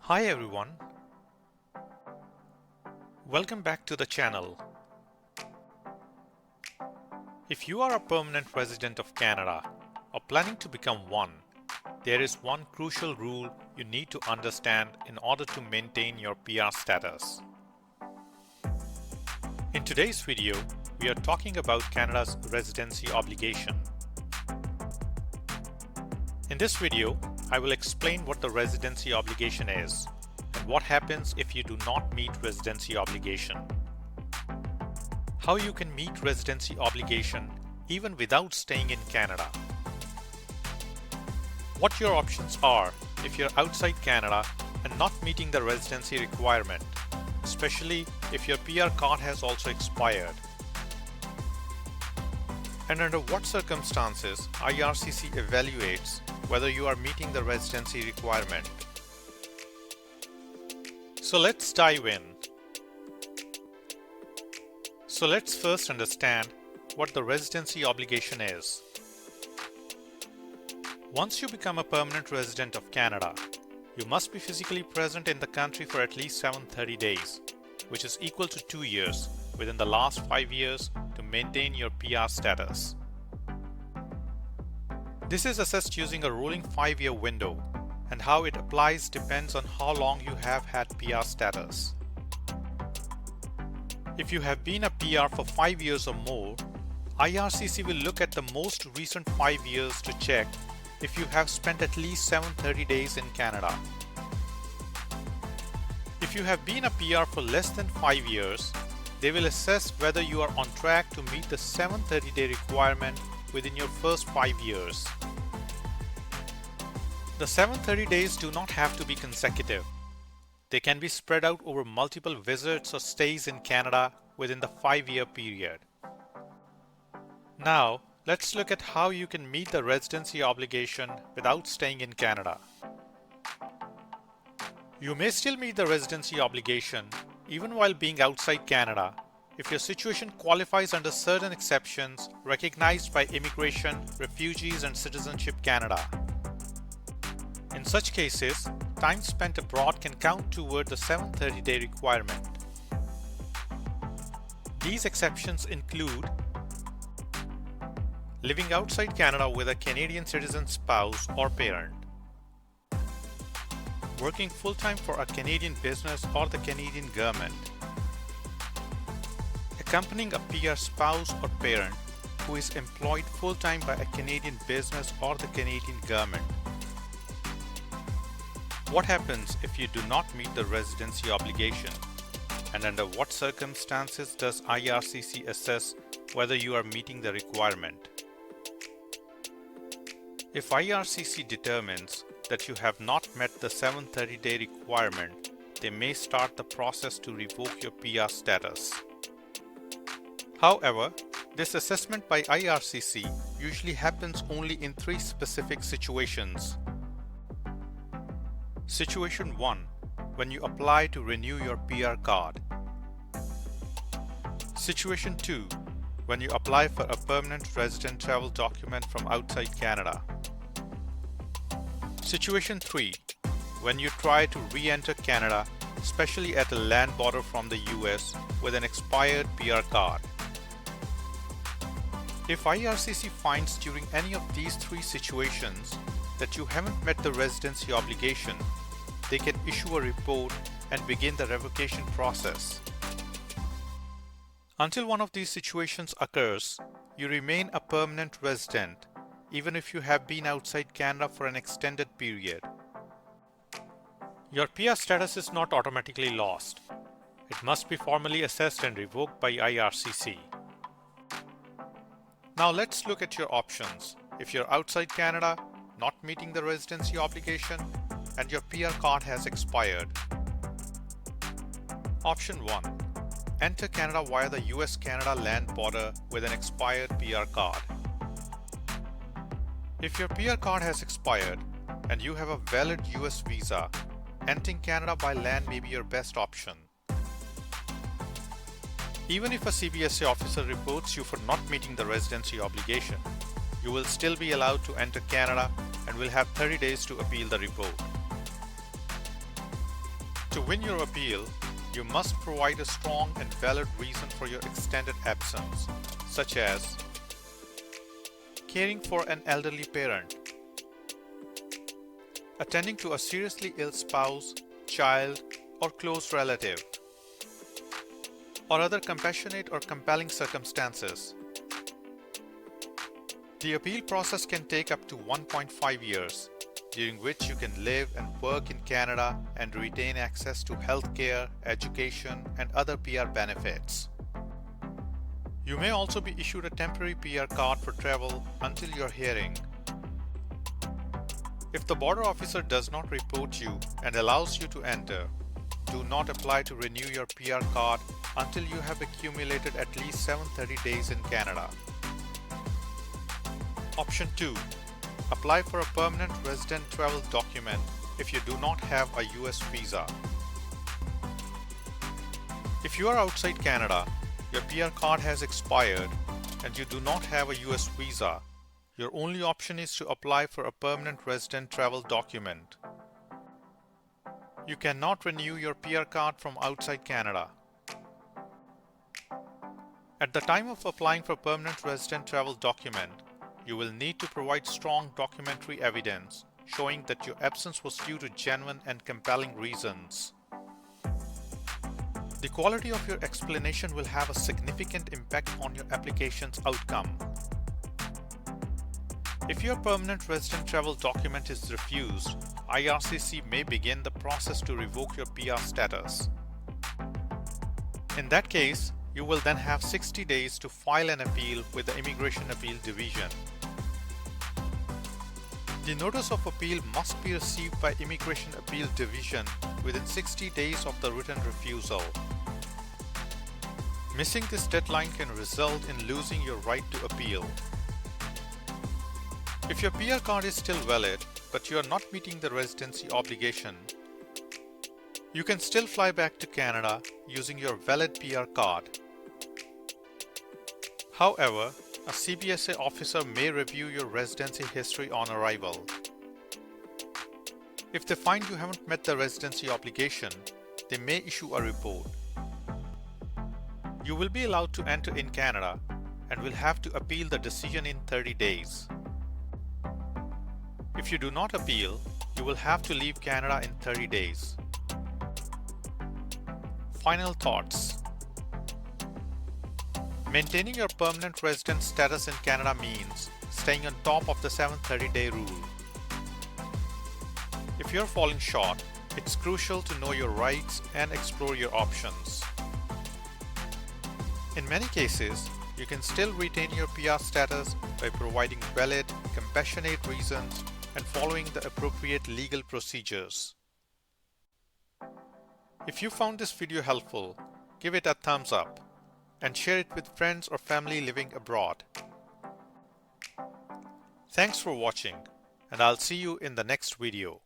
Hi everyone, welcome back to the channel. If you are a permanent resident of Canada or planning to become one, there is one crucial rule you need to understand in order to maintain your PR status. In today's video, we are talking about Canada's residency obligation. In this video, I will explain what the residency obligation is and what happens if you do not meet residency obligation. How you can meet residency obligation even without staying in Canada. What your options are if you're outside Canada and not meeting the residency requirement, especially if your PR card has also expired. And under what circumstances IRCC evaluates whether you are meeting the residency requirement. So let's dive in. So let's first understand what the residency obligation is. Once you become a permanent resident of Canada, you must be physically present in the country for at least 730 days, which is equal to 2 years within the last 5 years to maintain your PR status. This is assessed using a rolling 5-year window, and how it applies depends on how long you have had PR status. If you have been a PR for 5 years or more, IRCC will look at the most recent 5 years to check if you have spent at least 730 days in Canada. If you have been a PR for less than 5 years, they will assess whether you are on track to meet the 730-day requirement within your first 5 years. The 730 days do not have to be consecutive. They can be spread out over multiple visits or stays in Canada within the 5-year period. Now, let's look at how you can meet the residency obligation without staying in Canada. You may still meet the residency obligation even while being outside Canada if your situation qualifies under certain exceptions recognized by Immigration, Refugees and Citizenship Canada. In such cases, time spent abroad can count toward the 730-day requirement. These exceptions include living outside Canada with a Canadian citizen spouse or parent, working full-time for a Canadian business or the Canadian government, accompanying a PR spouse or parent who is employed full-time by a Canadian business or the Canadian government. What happens if you do not meet the residency obligation? And under what circumstances does IRCC assess whether you are meeting the requirement? If IRCC determines that you have not met the 730-day requirement, they may start the process to revoke your PR status. However, this assessment by IRCC usually happens only in 3 specific situations. Situation 1. When you apply to renew your PR card. Situation 2. When you apply for a permanent resident travel document from outside Canada. Situation 3. When you try to re-enter Canada, especially at a land border from the US, with an expired PR card. If IRCC finds during any of these 3 situations that you haven't met the residency obligation, they can issue a report and begin the revocation process. Until one of these situations occurs, you remain a permanent resident, even if you have been outside Canada for an extended period. Your PR status is not automatically lost. It must be formally assessed and revoked by IRCC. Now let's look at your options. If you're outside Canada, not meeting the residency obligation, and your PR card has expired. Option 1. Enter Canada via the US-Canada land border with an expired PR card. If your PR card has expired and you have a valid US visa, entering Canada by land may be your best option. Even if a CBSA officer reports you for not meeting the residency obligation, you will still be allowed to enter Canada and will have 30 days to appeal the report. To win your appeal, you must provide a strong and valid reason for your extended absence, such as caring for an elderly parent, attending to a seriously ill spouse, child, or close relative, or other compassionate or compelling circumstances. The appeal process can take up to 1.5 years, during which you can live and work in Canada and retain access to healthcare, education, and other PR benefits. You may also be issued a temporary PR card for travel until your hearing. If the border officer does not report you and allows you to enter, do not apply to renew your PR card until you have accumulated at least 730 days in Canada. Option 2. Apply for a permanent resident travel document if you do not have a US visa. If you are outside Canada, your PR card has expired, and you do not have a US visa, your only option is to apply for a permanent resident travel document. You cannot renew your PR card from outside Canada. At the time of applying for permanent resident travel document, you will need to provide strong documentary evidence showing that your absence was due to genuine and compelling reasons. The quality of your explanation will have a significant impact on your application's outcome. If your permanent resident travel document is refused, IRCC may begin the process to revoke your PR status. In that case, you will then have 60 days to file an appeal with the Immigration Appeal Division. The notice of appeal must be received by Immigration Appeal Division within 60 days of the written refusal. Missing this deadline can result in losing your right to appeal. If your PR card is still valid, but you are not meeting the residency obligation, you can still fly back to Canada using your valid PR card. However, a CBSA officer may review your residency history on arrival. If they find you haven't met the residency obligation, they may issue a report. You will be allowed to enter in Canada and will have to appeal the decision in 30 days. If you do not appeal, you will have to leave Canada in 30 days. Final thoughts. Maintaining your permanent resident status in Canada means staying on top of the 730-day rule. If you're falling short, it's crucial to know your rights and explore your options. In many cases, you can still retain your PR status by providing valid, compassionate reasons and following the appropriate legal procedures. If you found this video helpful, give it a thumbs up and share it with friends or family living abroad. Thanks for watching, and I'll see you in the next video.